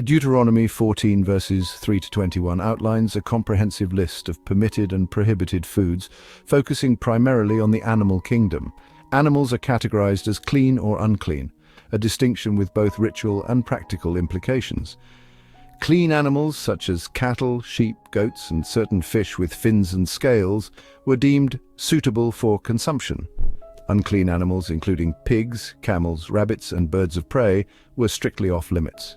Deuteronomy 14 verses 3 to 21 outlines a comprehensive list of permitted and prohibited foods, focusing primarily on the animal kingdom. Animals are categorized as clean or unclean, a distinction with both ritual and practical implications. Clean animals such as cattle, sheep, goats, and certain fish with fins and scales were deemed suitable for consumption. Unclean animals, including pigs, camels, rabbits, and birds of prey, were strictly off-limits.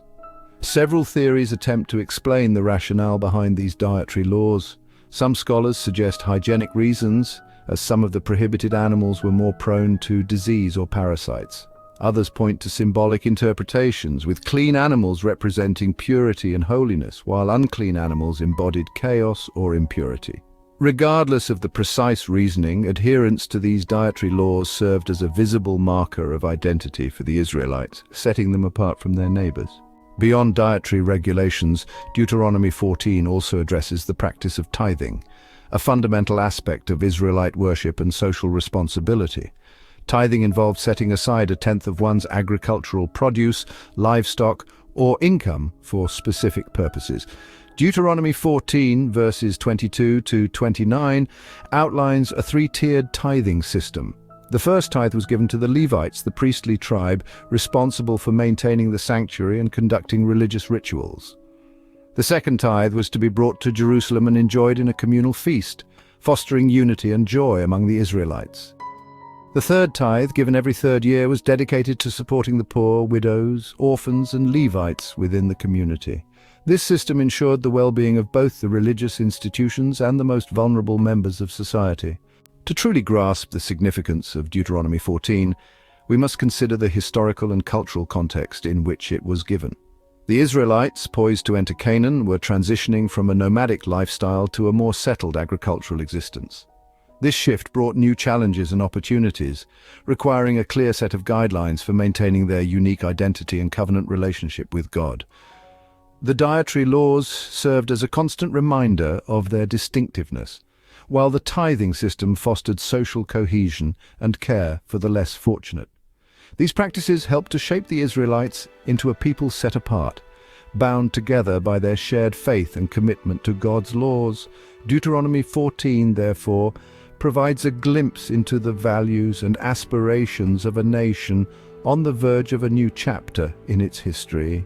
Several theories attempt to explain the rationale behind these dietary laws. Some scholars suggest hygienic reasons, as some of the prohibited animals were more prone to disease or parasites. Others point to symbolic interpretations, with clean animals representing purity and holiness, while unclean animals embodied chaos or impurity. Regardless of the precise reasoning, adherence to these dietary laws served as a visible marker of identity for the Israelites, setting them apart from their neighbors. Beyond dietary regulations, Deuteronomy 14 also addresses the practice of tithing, a fundamental aspect of Israelite worship and social responsibility. Tithing involved setting aside a tenth of one's agricultural produce, livestock, or income for specific purposes. Deuteronomy 14, verses 22 to 29, outlines a three-tiered tithing system. The first tithe was given to the Levites, the priestly tribe responsible for maintaining the sanctuary and conducting religious rituals. The second tithe was to be brought to Jerusalem and enjoyed in a communal feast, fostering unity and joy among the Israelites. The third tithe, given every third year, was dedicated to supporting the poor, widows, orphans, and Levites within the community. This system ensured the well-being of both the religious institutions and the most vulnerable members of society. To truly grasp the significance of Deuteronomy 14, we must consider the historical and cultural context in which it was given. The Israelites, poised to enter Canaan, were transitioning from a nomadic lifestyle to a more settled agricultural existence. This shift brought new challenges and opportunities, requiring a clear set of guidelines for maintaining their unique identity and covenant relationship with God. The dietary laws served as a constant reminder of their distinctiveness, while the tithing system fostered social cohesion and care for the less fortunate. These practices helped to shape the Israelites into a people set apart, bound together by their shared faith and commitment to God's laws. Deuteronomy 14, therefore, provides a glimpse into the values and aspirations of a nation on the verge of a new chapter in its history.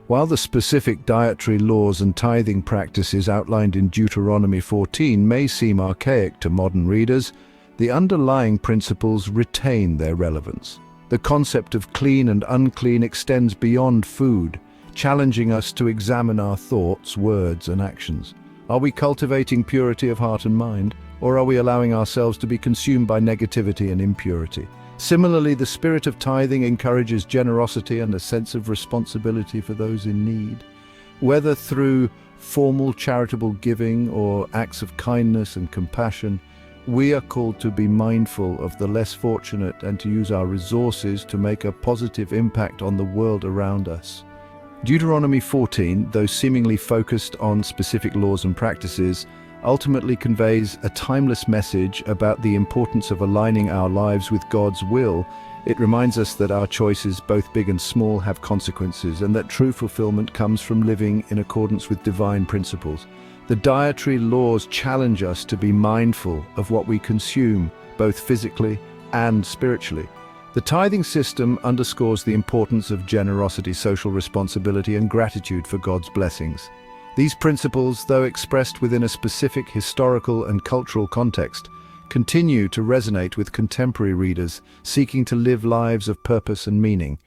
While the specific dietary laws and tithing practices outlined in Deuteronomy 14 may seem archaic to modern readers, the underlying principles retain their relevance. The concept of clean and unclean extends beyond food, challenging us to examine our thoughts, words, and actions. Are we cultivating purity of heart and mind, or are we allowing ourselves to be consumed by negativity and impurity? Similarly, the spirit of tithing encourages generosity and a sense of responsibility for those in need. Whether through formal charitable giving or acts of kindness and compassion, we are called to be mindful of the less fortunate and to use our resources to make a positive impact on the world around us. Deuteronomy 14, though seemingly focused on specific laws and practices, ultimately conveys a timeless message about the importance of aligning our lives with God's will. It reminds us that our choices, both big and small, have consequences, and that true fulfillment comes from living in accordance with divine principles. The dietary laws challenge us to be mindful of what we consume, both physically and spiritually. The tithing system underscores the importance of generosity, social responsibility, and gratitude for God's blessings. These principles, though expressed within a specific historical and cultural context, continue to resonate with contemporary readers seeking to live lives of purpose and meaning.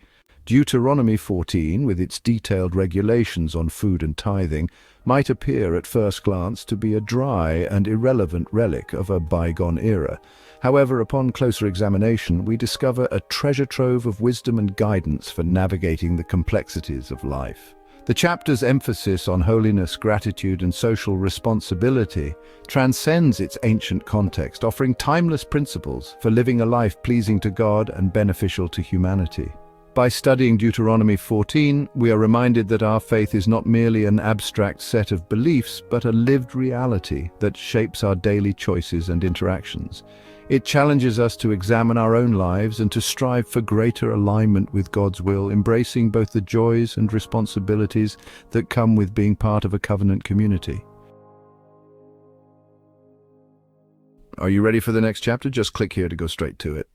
Deuteronomy 14, with its detailed regulations on food and tithing, might appear at first glance to be a dry and irrelevant relic of a bygone era. However, upon closer examination, we discover a treasure trove of wisdom and guidance for navigating the complexities of life. The chapter's emphasis on holiness, gratitude, and social responsibility transcends its ancient context, offering timeless principles for living a life pleasing to God and beneficial to humanity. By studying Deuteronomy 14, we are reminded that our faith is not merely an abstract set of beliefs, but a lived reality that shapes our daily choices and interactions. It challenges us to examine our own lives and to strive for greater alignment with God's will, embracing both the joys and responsibilities that come with being part of a covenant community. Are you ready for the next chapter? Just click here to go straight to it.